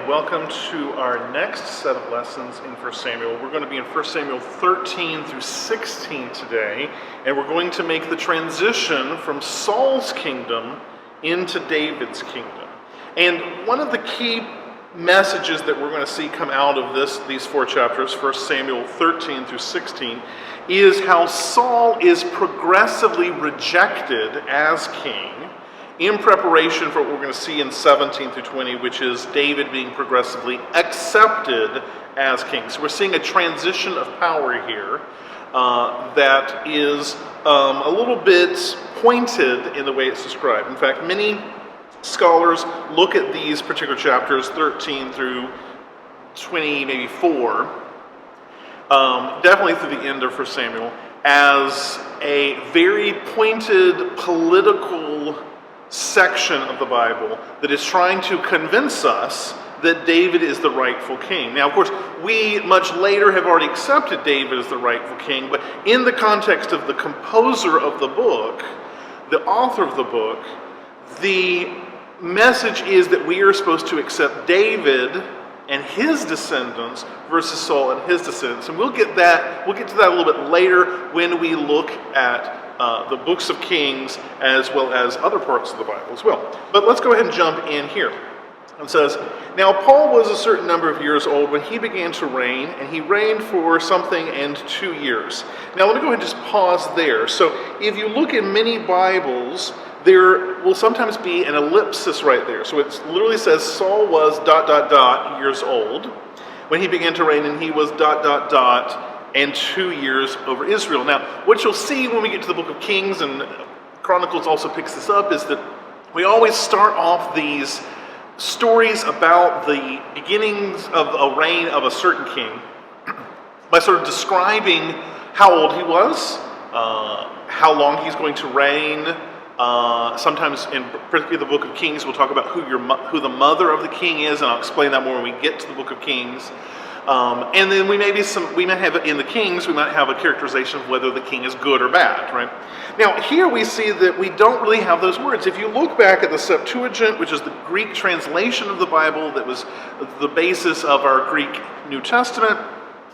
welcome to our next set of lessons in 1 Samuel. We're going to be in 1 Samuel 13 through 16 today, and we're going to make the transition from Saul's kingdom into David's kingdom. And one of the key messages that we're going to see come out of these four chapters, 1 Samuel 13 through 16, is how Saul is progressively rejected as king in preparation for what we're going to see in 17 through 20, which is David being progressively accepted as king. So we're seeing a transition of power here that is a little bit pointed in the way it's described. In fact, many scholars look at these particular chapters, 13 through 20, maybe 4, definitely through the end of 1 Samuel, as a very pointed political section of the Bible that is trying to convince us that David is the rightful king. Now, of course, we much later have already accepted David as the rightful king, but in the context of the composer of the book, the author of the book, the message is that we are supposed to accept David and his descendants versus Saul and his descendants. And we'll get to that a little bit later when we look at the books of Kings as well as other parts of the Bible as well. But let's go ahead and jump in here. It says, "Now Paul was a certain number of years old when he began to reign, and he reigned for something and 2 years." Now let me go ahead and just pause there. So if you look in many Bibles, there will sometimes be an ellipsis right there. So it literally says Saul was ... years old when he began to reign, and he was ... and 2 years over Israel. Now, what you'll see when we get to the book of Kings, and Chronicles also picks this up, is that we always start off these stories about the beginnings of a reign of a certain king by sort of describing how old he was, how long he's going to reign. Sometimes, in particularly the book of Kings, we'll talk about who the mother of the king is, and I'll explain that more when we get to the book of Kings. And then we might have in the Kings, we might have a characterization of whether the king is good or bad, right? Now, here we see that we don't really have those words. If you look back at the Septuagint, which is the Greek translation of the Bible that was the basis of our Greek New Testament,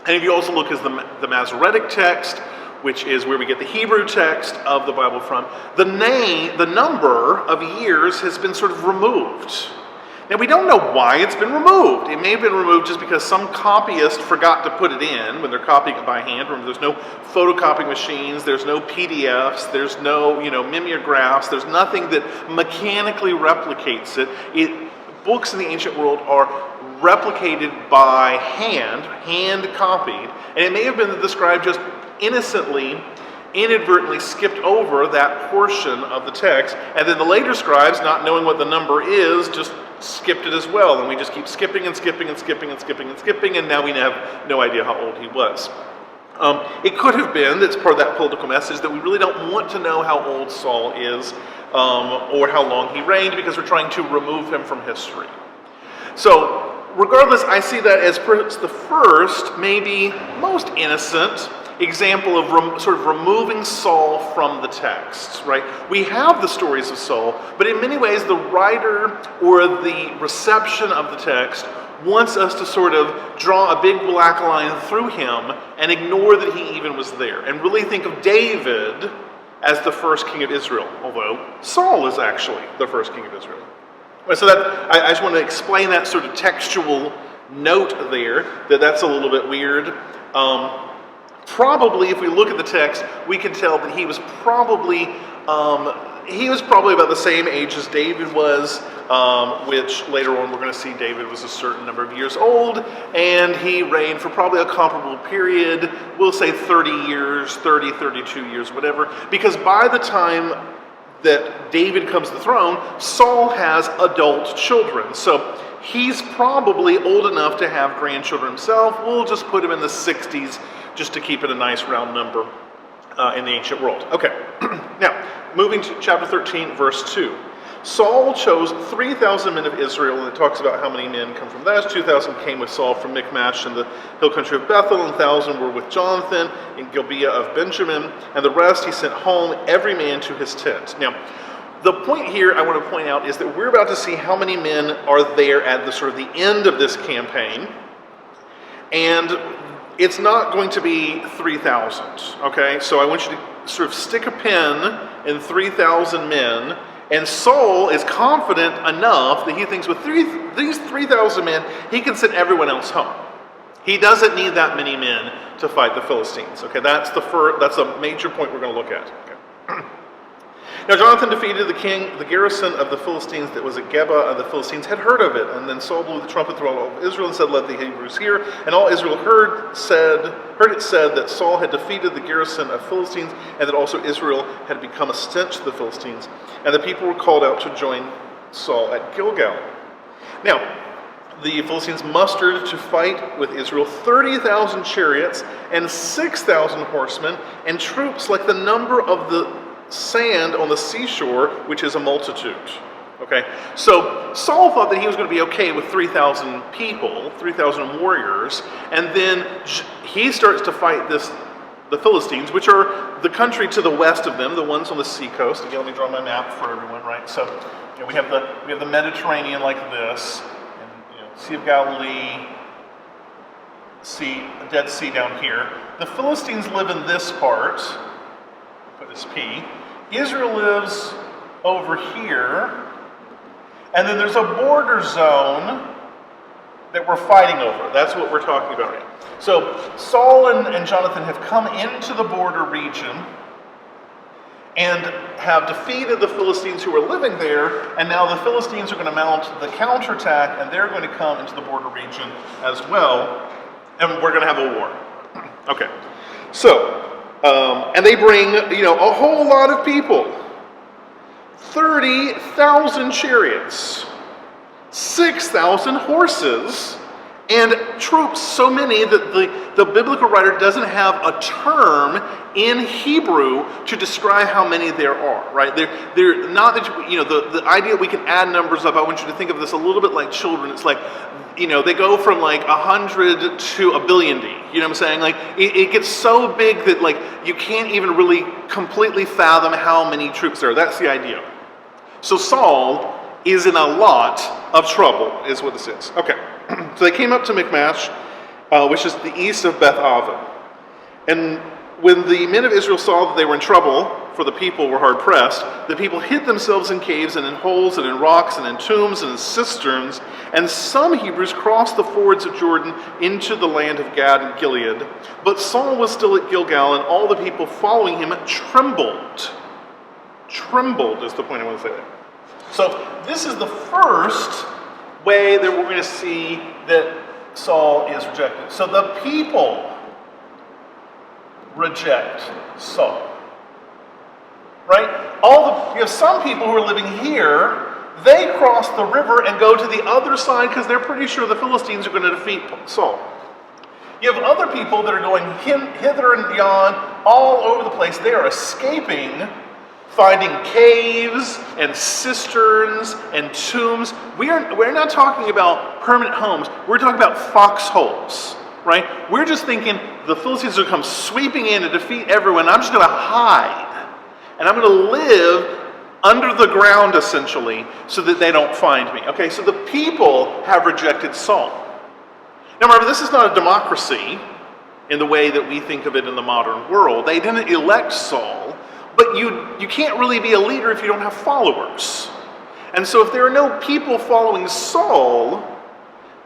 and if you also look at the Masoretic text, which is where we get the Hebrew text of the Bible from, the number of years has been sort of removed. Now, we don't know why it's been removed. It may have been removed just because some copyist forgot to put it in when they're copying it by hand. Remember, there's no photocopying machines, there's no PDFs, there's no, mimeographs, there's nothing that mechanically replicates it. Books in the ancient world are replicated by hand copied, and it may have been described just innocently, inadvertently skipped over that portion of the text, and then the later scribes, not knowing what the number is, just skipped it as well, and we just keep skipping and skipping and skipping and skipping and skipping, and now we have no idea how old he was. It could have been, that's part of that political message, that we really don't want to know how old Saul is or how long he reigned, because we're trying to remove him from history. So regardless, I see that as perhaps the first, maybe most innocent example of sort of removing Saul from the text, right? We have the stories of Saul, but in many ways the writer or the reception of the text wants us to sort of draw a big black line through him and ignore that he even was there, and really think of David as the first king of Israel, although Saul is actually the first king of Israel. So I just want to explain that sort of textual note there, that's a little bit weird. Probably, if we look at the text, we can tell that he was probably about the same age as David was, which later on we're going to see David was a certain number of years old, and he reigned for probably a comparable period, we'll say 30 years, 32 years, whatever, because by the time that David comes to the throne, Saul has adult children, so he's probably old enough to have grandchildren himself. We'll just put him in the 60s, just to keep it a nice round number in the ancient world. Okay, now, moving to chapter 13, verse 2. Saul chose 3,000 men of Israel, and it talks about how many men come from that. 2,000 came with Saul from Michmash in the hill country of Bethel, and 1,000 were with Jonathan in Gibeah of Benjamin, and the rest he sent home, every man to his tent. Now, the point here I want to point out is that we're about to see how many men are there at the sort of the end of this campaign. And it's not going to be 3,000, okay? So I want you to sort of stick a pin in 3,000 men. And Saul is confident enough that he thinks with these 3,000 men, he can send everyone else home. He doesn't need that many men to fight the Philistines. Okay, that's a major point we're going to look at. Okay. Now Jonathan defeated the garrison of the Philistines that was at Geba, and the Philistines had heard of it. And then Saul blew the trumpet through all of Israel and said, "Let the Hebrews hear." And all Israel heard it said that Saul had defeated the garrison of Philistines, and that also Israel had become a stench to the Philistines. And the people were called out to join Saul at Gilgal. Now, the Philistines mustered to fight with Israel 30,000 chariots and 6,000 horsemen, and troops like the number of the sand on the seashore, which is a multitude. Okay, so Saul thought that he was going to be okay with 3,000 people, 3,000 warriors, and then he starts to fight the Philistines, which are the country to the west of them, the ones on the seacoast. Again, let me draw my map for everyone, right? So we have the Mediterranean like this, and Sea of Galilee, Dead Sea down here. The Philistines live in this part. Put this P. Israel lives over here, and then there's a border zone that we're fighting over. That's what we're talking about right now. So Saul and Jonathan have come into the border region and have defeated the Philistines who are living there, and now the Philistines are going to mount the counterattack, and they're going to come into the border region as well, and we're going to have a war. Okay, so and they bring, a whole lot of people. 30,000 chariots, 6,000 horses, and troops so many that the biblical writer doesn't have a term in Hebrew to describe how many there are, right? They're not that, the idea we can add numbers up, I want you to think of this a little bit like children. It's like, they go from like 100 to a billion D. You know what I'm saying? Like, it gets so big that like you can't even really completely fathom how many troops there are. That's the idea. So Saul is in a lot of trouble, is what this is. Okay, so they came up to Michmash, which is the east of Beth Aven. And when the men of Israel saw that they were in trouble, for the people were hard pressed, the people hid themselves in caves and in holes and in rocks and in tombs and in cisterns. And some Hebrews crossed the fords of Jordan into the land of Gad and Gilead. But Saul was still at Gilgal, and all the people following him trembled. Trembled is the point I want to say there. So this is the first way that we're going to see that Saul is rejected. So the people reject Saul. Right? You have some people who are living here, they cross the river and go to the other side because they're pretty sure the Philistines are going to defeat Saul. You have other people that are going hither and yon, all over the place. They are escaping, finding caves and cisterns and tombs. We're not talking about permanent homes. We're talking about foxholes, right? We're just thinking the Philistines will come sweeping in to defeat everyone. I'm just going to hide. And I'm going to live under the ground, essentially, so that they don't find me. Okay, so the people have rejected Saul. Now remember, this is not a democracy in the way that we think of it in the modern world. They didn't elect Saul, but you can't really be a leader if you don't have followers. And so if there are no people following Saul,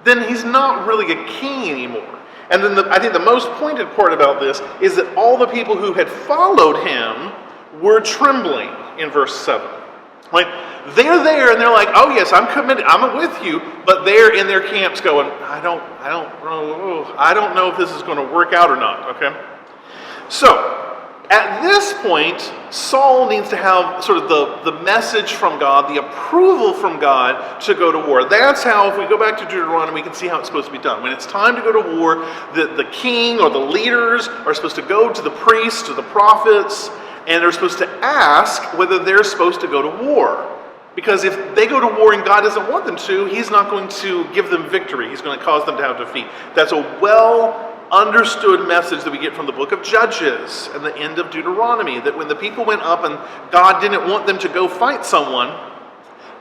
then he's not really a king anymore. And then I think the most pointed part about this is that all the people who had followed him were trembling in verse 7. Like, they're there and they're like, oh yes, I'm committed, I'm with you, but they're in their camps going, I don't know if this is going to work out or not, okay? So, at this point, Saul needs to have sort of the message from God, the approval from God to go to war. That's how, if we go back to Deuteronomy, we can see how it's supposed to be done. When it's time to go to war, the king or the leaders are supposed to go to the priests, to the prophets, and they're supposed to ask whether they're supposed to go to war. Because if they go to war and God doesn't want them to, he's not going to give them victory. He's going to cause them to have defeat. That's a understood message that we get from the book of Judges and the end of Deuteronomy, that when the people went up and God didn't want them to go fight someone,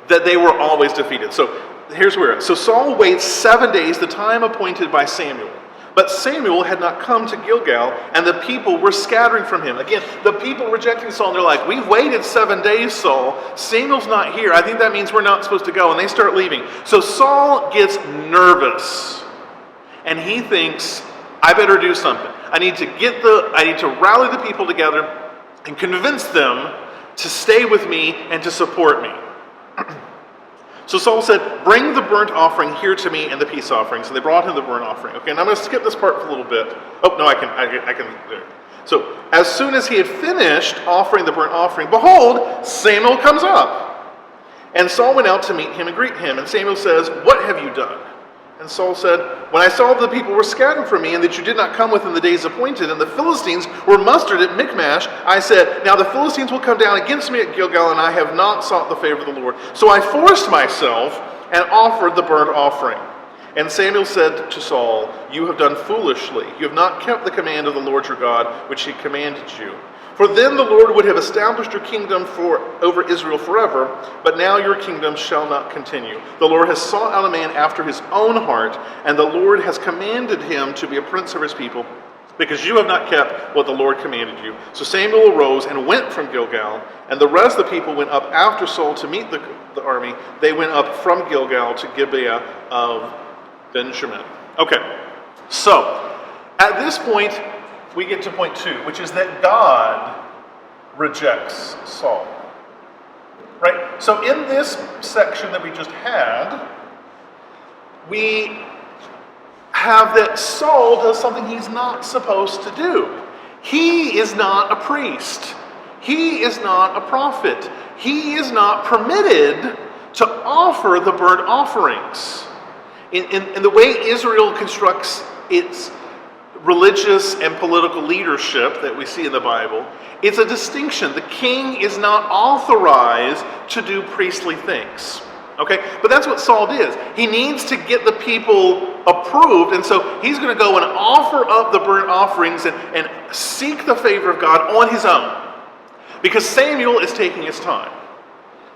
that they were always defeated. So here's where. So Saul waits 7 days, the time appointed by Samuel. But Samuel had not come to Gilgal, and the people were scattering from him. Again, the people rejecting Saul, and they're like, we've waited 7 days, Saul. Samuel's not here. I think that means we're not supposed to go. And they start leaving. So Saul gets nervous. And he thinks, I better do something. I need to rally the people together and convince them to stay with me and to support me. So Saul said, bring the burnt offering here to me and the peace offering. So they brought him the burnt offering. Okay, and I'm going to skip this part for a little bit. Oh, no, I can. So as soon as he had finished offering the burnt offering, behold, Samuel comes up. And Saul went out to meet him and greet him. And Samuel says, what have you done? And Saul said, when I saw that the people were scattered from me, and that you did not come within the days appointed, and the Philistines were mustered at Michmash, I said, now the Philistines will come down against me at Gilgal, and I have not sought the favor of the Lord. So I forced myself and offered the burnt offering. And Samuel said to Saul, you have done foolishly. You have not kept the command of the Lord your God, which he commanded you. For then the Lord would have established your kingdom over Israel forever, but now your kingdom shall not continue. The Lord has sought out a man after his own heart, and the Lord has commanded him to be a prince of his people, because you have not kept what the Lord commanded you. So Samuel arose and went from Gilgal, and the rest of the people went up after Saul to meet the army. They went up from Gilgal to Gibeah of Benjamin. Okay, so at this point, we get to point 2, which is that God rejects Saul. Right? So in this section that we just had, we have that Saul does something he's not supposed to do. He is not a priest. He is not a prophet. He is not permitted to offer the burnt offerings. In the way Israel constructs its religious and political leadership that we see in the Bible, it's a distinction. The king is not authorized to do priestly things. Okay? But that's what Saul did. He needs to get the people approved, and so he's going to go and offer up the burnt offerings and seek the favor of God on his own. Because Samuel is taking his time.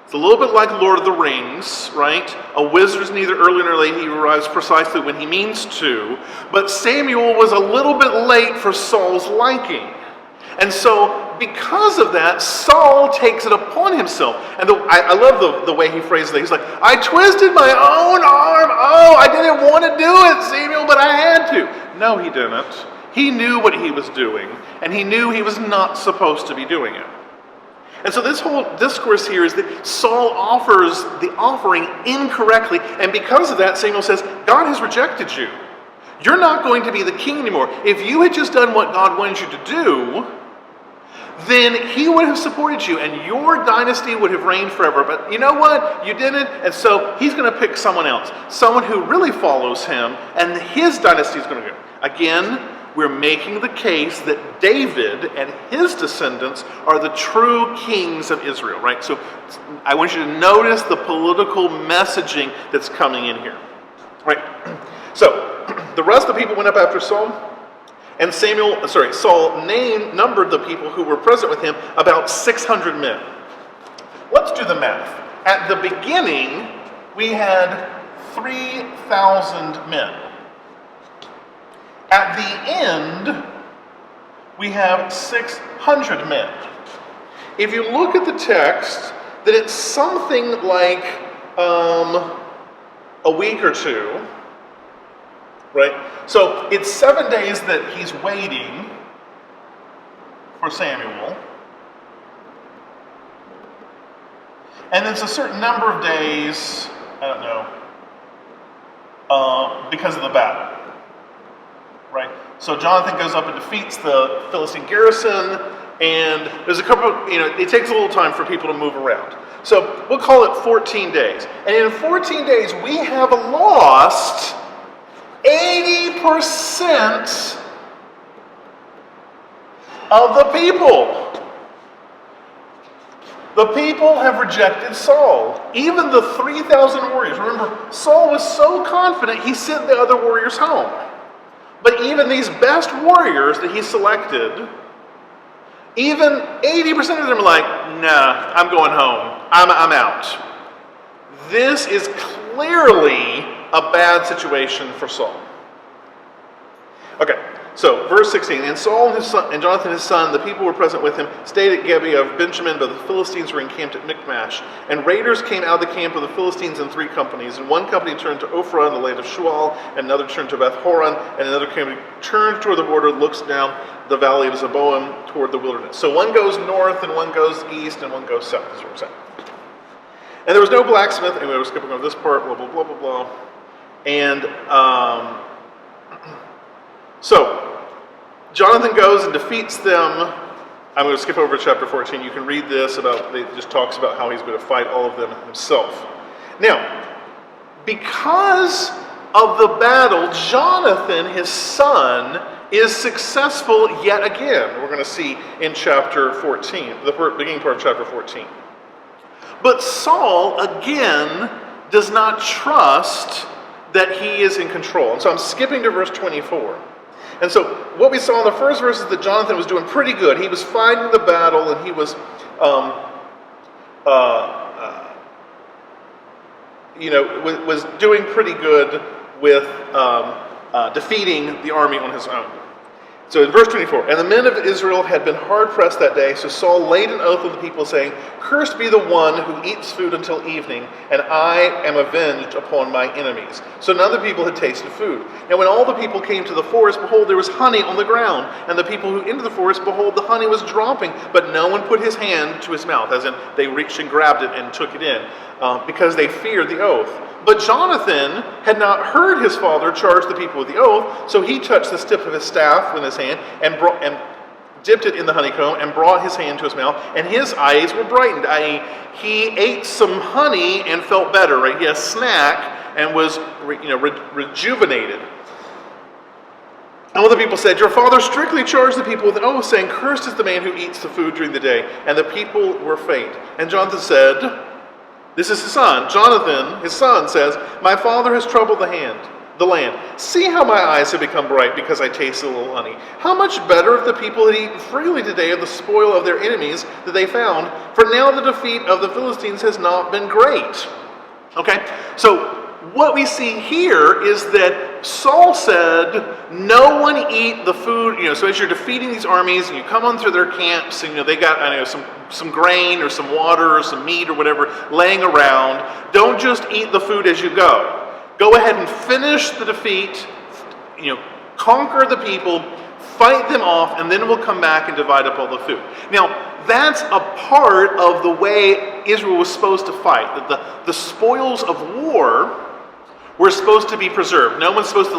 It's a little bit like Lord of the Rings, right? A wizard is neither early nor late. He arrives precisely when he means to. But Samuel was a little bit late for Saul's liking. And so, because of that, Saul takes it upon himself. And I love the way he phrases it. He's like, I twisted my own arm. Oh, I didn't want to do it, Samuel, but I had to. No, he didn't. He knew what he was doing. And he knew he was not supposed to be doing it. And so this whole discourse here is that Saul offers the offering incorrectly, and because of that, Samuel says, God has rejected you. You're not going to be the king anymore. If you had just done what God wanted you to do, then he would have supported you, and your dynasty would have reigned forever. But you know what? You didn't, and so he's going to pick someone else, someone who really follows him, and his dynasty is going to go. Again, we're making the case that David and his descendants are the true kings of Israel, right? So I want you to notice the political messaging that's coming in here, right? So the rest of the people went up after Saul, and Saul numbered the people who were present with him, about 600 men. Let's do the math. At the beginning, we had 3,000 men. At the end, we have 600 men. If you look at the text, that it's something like a week or two, right? So it's 7 days that he's waiting for Samuel. And it's a certain number of days, because of the battle. Right? So Jonathan goes up and defeats the Philistine garrison, and there's a couple of, it takes a little time for people to move around. So we'll call it 14 days. And in 14 days, we have lost 80% of the people. The people have rejected Saul. Even the 3,000 warriors. Remember, Saul was so confident he sent the other warriors home. But even these best warriors that he selected, even 80% of them are like, nah, I'm going home. I'm out. This is clearly a bad situation for Saul. Okay, so verse 16. And Saul and his son, and Jonathan his son, the people who were present with him, stayed at Gibeah of Benjamin, but the Philistines were encamped at Michmash. And raiders came out of the camp of the Philistines in 3 companies. And one company turned to Ophrah in the land of Shual, and another turned to Beth Horon, and another company turned toward the border, looks down the valley of Zeboim toward the wilderness. So one goes north, and one goes east, and one goes south, is what I'm saying. And there was no blacksmith. Anyway, we're skipping over this part, blah, blah, blah, blah, blah. And so Jonathan goes and defeats them. I'm going to skip over to chapter 14. You can read this about, it just talks about how he's going to fight all of them himself. Now, because of the battle, Jonathan, his son, is successful yet again. We're going to see in chapter 14, the beginning part of chapter 14. But Saul, again, does not trust that he is in control. And so I'm skipping to verse 24. And so what we saw in the first verse is that Jonathan was doing pretty good. He was fighting the battle, and he was, was doing pretty good with defeating the army on his own. So in verse 24, and the men of Israel had been hard-pressed that day, so Saul laid an oath on the people, saying, Cursed be the one who eats food until evening, and I am avenged upon my enemies. So none of the people had tasted food. Now when all the people came to the forest, behold, there was honey on the ground. And the people who entered the forest, behold, the honey was dropping, but no one put his hand to his mouth, as in they reached and grabbed it and took it in, because they feared the oath. But Jonathan had not heard his father charge the people with the oath, so he touched the tip of his staff with his hand and dipped it in the honeycomb and brought his hand to his mouth, and his eyes were brightened, i.e., he ate some honey and felt better, right? He had a snack and was rejuvenated. And one of the people said, Your father strictly charged the people with an oath, saying, Cursed is the man who eats the food during the day. And the people were faint. And Jonathan said, this is his son. Jonathan, his son, says, My father has troubled the land. See how my eyes have become bright because I tasted a little honey. How much better if the people had eaten freely today of the spoil of their enemies that they found, for now the defeat of the Philistines has not been great. Okay, so what we see here is that Saul said, no one eat the food, so as you're defeating these armies and you come on through their camps and they got, some grain or some water or some meat or whatever laying around, don't just eat the food as you go. Go ahead and finish the defeat, conquer the people, fight them off, and then we'll come back and divide up all the food. Now, that's a part of the way Israel was supposed to fight, that the spoils of war were supposed to be preserved. No one's supposed to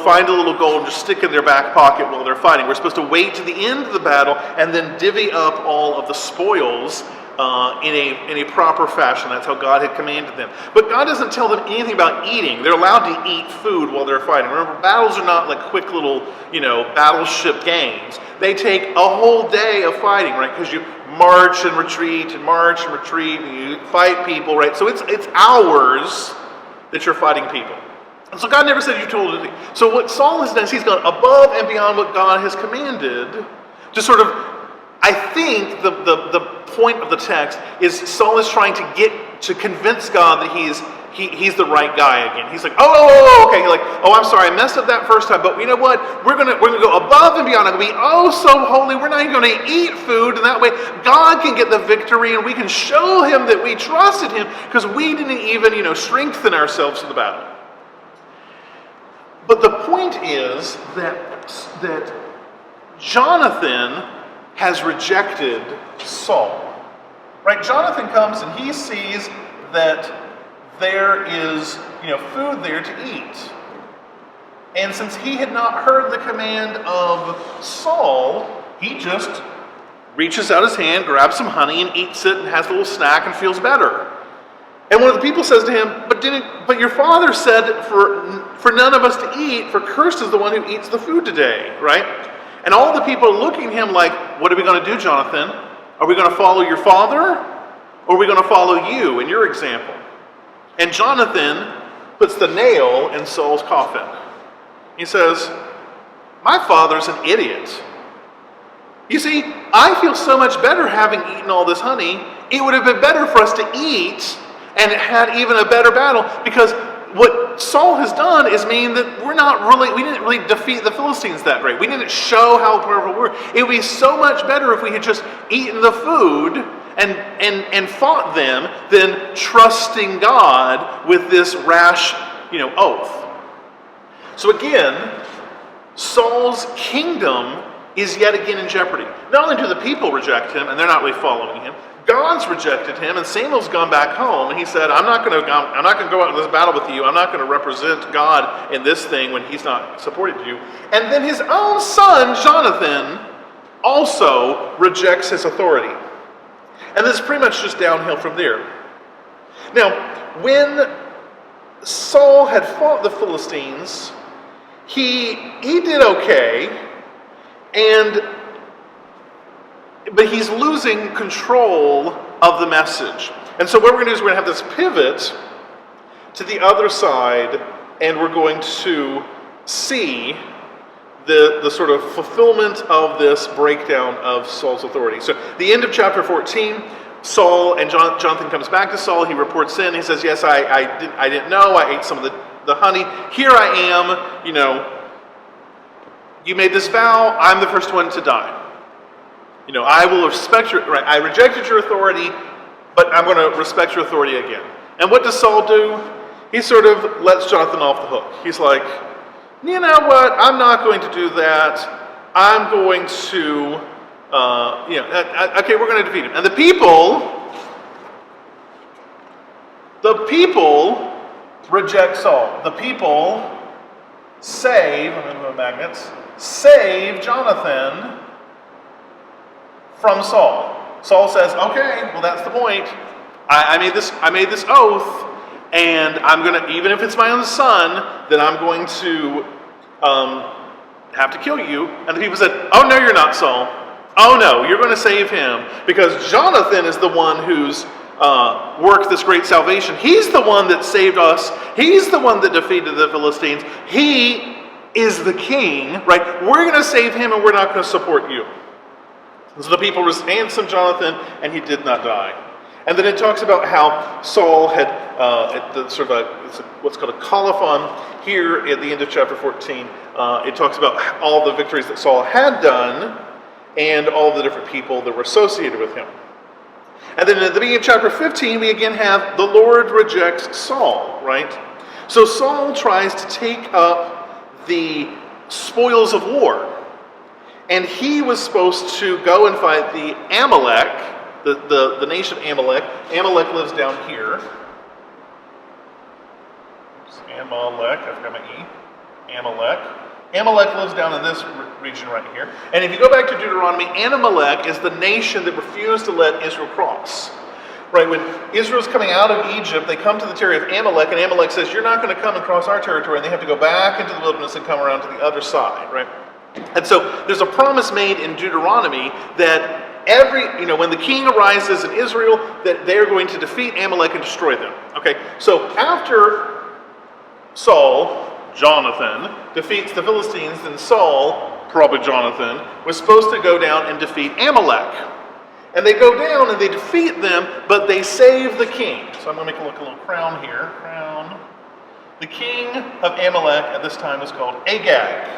find a little gold and just stick in their back pocket while they're fighting. We're supposed to wait to the end of the battle and then divvy up all of the spoils in a proper fashion. That's how God had commanded them. But God doesn't tell them anything about eating. They're allowed to eat food while they're fighting. Remember, battles are not like quick little, battleship games. They take a whole day of fighting, right? Because you march and retreat and march and retreat and you fight people, right? So it's hours that you're fighting people. And so God never said you told it. So what Saul has done is he's gone above and beyond what God has commanded to sort of, I think the point of the text is Saul is trying to convince God that he's the right guy again. He's like, okay. He's like, I'm sorry, I messed up that first time, but you know what? We're gonna go above and beyond. I'm gonna be so holy. We're not even gonna eat food, and that way God can get the victory, and we can show him that we trusted him because we didn't even strengthen ourselves for the battle. But the point is that Jonathan has rejected Saul. Right? Jonathan comes and he sees that there is, food there to eat. And since he had not heard the command of Saul, he just reaches out his hand, grabs some honey and eats it and has a little snack and feels better. And one of the people says to him, but your father said for none of us to eat, for cursed is the one who eats the food today, right? And all the people are looking at him like, what are we going to do, Jonathan? Are we going to follow your father? Or are we going to follow you in your example? And Jonathan puts the nail in Saul's coffin. He says, my father's an idiot. You see, I feel so much better having eaten all this honey. It would have been better for us to eat and had even a better battle, because what Saul has done is mean that we didn't really defeat the Philistines that great. We didn't show how powerful we were. It would be so much better if we had just eaten the food and fought them than trusting God with this rash, oath. So again, Saul's kingdom is yet again in jeopardy. Not only do the people reject him, and they're not really following him, God's rejected him, and Samuel's gone back home, and he said, I'm not going to go out in this battle with you. I'm not going to represent God in this thing when he's not supported you. And then his own son, Jonathan, also rejects his authority. And this is pretty much just downhill from there. Now, when Saul had fought the Philistines, he did okay, but he's losing control of the message. And so what we're going to do is we're going to have this pivot to the other side, and we're going to see the sort of fulfillment of this breakdown of Saul's authority. So the end of chapter 14, Saul and Jonathan comes back to Saul. He reports in. He says, yes, I didn't know. I ate some of the honey. Here I am, you made this vow. I'm the first one to die. I will respect your, right, I rejected your authority, but I'm going to respect your authority again. And what does Saul do? He sort of lets Jonathan off the hook. He's like, you know what? I'm not going to do that. I'm going to, okay, we're going to defeat him. And the people reject Saul. The people save Jonathan from Saul. Saul says, okay, well that's the point. I made this oath, and I'm gonna, even if it's my own son, then I'm going to have to kill you. And the people said, oh no, you're not, Saul. Oh no, you're going to save him, because Jonathan is the one who's worked this great salvation. He's the one that saved us. He's the one that defeated the Philistines. He is the king, right? We're going to save him, and we're not going to support you. So the people ransomed Jonathan, and he did not die. And then it talks about how Saul had what's called a colophon here at the end of chapter 14. It talks about all the victories that Saul had done and all the different people that were associated with him. And then at the beginning of chapter 15, we again have the Lord rejects Saul, right? So Saul tries to take up the spoils of war. And he was supposed to go and fight the Amalek, the nation of Amalek. Amalek lives down here. Amalek, I forgot my E. Amalek lives down in this region right here. And if you go back to Deuteronomy, Amalek is the nation that refused to let Israel cross. Right, when Israel's coming out of Egypt, they come to the territory of Amalek, and Amalek says, you're not going to come and cross our territory, and they have to go back into the wilderness and come around to the other side, right? And so there's a promise made in Deuteronomy that when the king arises in Israel, that they're going to defeat Amalek and destroy them. Okay, so after Saul, Jonathan, defeats the Philistines, then Saul, probably Jonathan, was supposed to go down and defeat Amalek. And they go down and they defeat them, but they save the king. So I'm going to make a little crown here. Crown. The king of Amalek at this time was called Agag.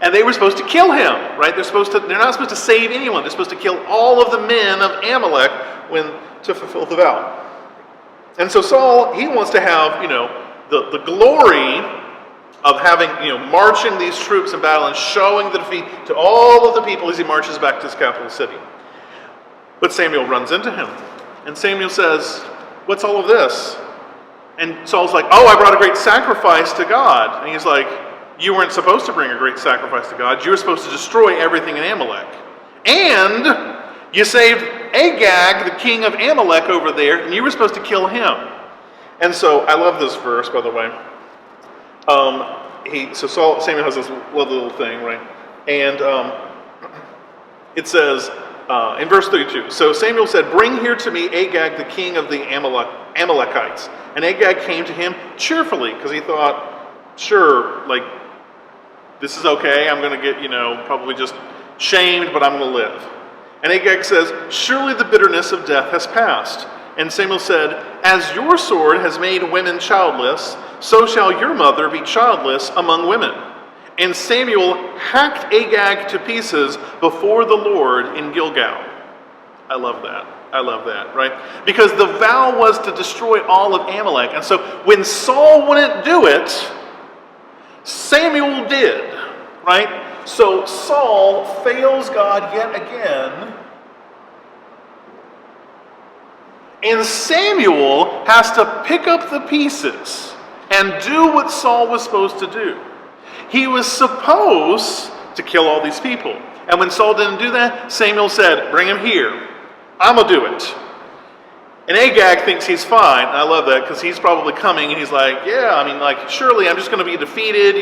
And they were supposed to kill him, right? They're not supposed to save anyone. They're supposed to kill all of the men of Amalek to fulfill the vow. And so Saul, he wants to have, the glory of having, marching these troops in battle and showing the defeat to all of the people as he marches back to his capital city. But Samuel runs into him. And Samuel says, what's all of this? And Saul's like, oh, I brought a great sacrifice to God. And he's like, you weren't supposed to bring a great sacrifice to God. You were supposed to destroy everything in Amalek. And you saved Agag, the king of Amalek over there, and you were supposed to kill him. And so, I love this verse, by the way. Samuel has this lovely little thing, right? And it says, in verse 32, so Samuel said, bring here to me Agag, the king of the Amalekites. And Agag came to him cheerfully, because he thought, sure, This is okay. I'm going to get, probably just shamed, but I'm going to live. And Agag says, surely the bitterness of death has passed. And Samuel said, as your sword has made women childless, so shall your mother be childless among women. And Samuel hacked Agag to pieces before the Lord in Gilgal. I love that, right? Because the vow was to destroy all of Amalek. And so when Saul wouldn't do it, Samuel did, right? So Saul fails God yet again. And Samuel has to pick up the pieces and do what Saul was supposed to do. He was supposed to kill all these people. And when Saul didn't do that, Samuel said, bring him here. I'm going to do it. And Agag thinks he's fine. And I love that because he's probably coming and he's like, surely I'm just going to be defeated.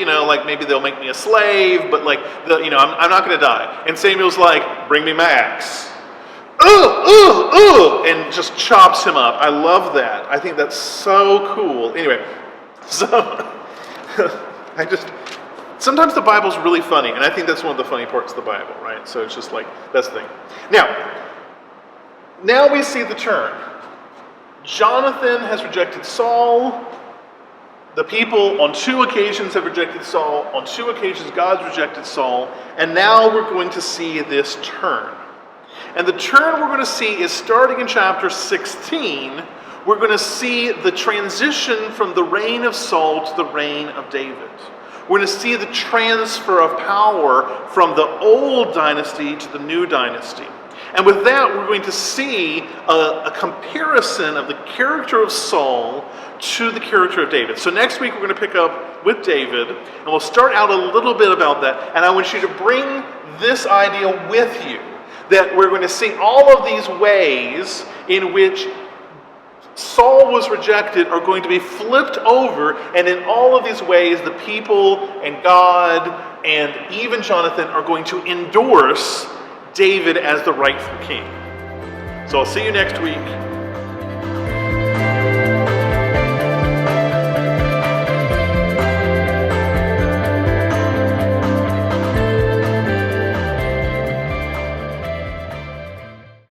Maybe they'll make me a slave, but I'm not going to die. And Samuel's like, bring me my axe. And just chops him up. I love that. I think that's so cool. Anyway, so sometimes the Bible's really funny, and I think that's one of the funny parts of the Bible, right? So it's just like, that's the thing. Now we see the turn. Jonathan has rejected Saul. The people on 2 occasions have rejected Saul. On 2 occasions, God's rejected Saul. And now we're going to see this turn. And the turn we're going to see is starting in chapter 16. We're going to see the transition from the reign of Saul to the reign of David. We're going to see the transfer of power from the old dynasty to the new dynasty. And with that, we're going to see a comparison of the character of Saul to the character of David. So next week, we're going to pick up with David, and we'll start out a little bit about that. And I want you to bring this idea with you, that we're going to see all of these ways in which Saul was rejected are going to be flipped over, and in all of these ways, the people and God and even Jonathan are going to endorse David as the rightful king. So I'll see you next week.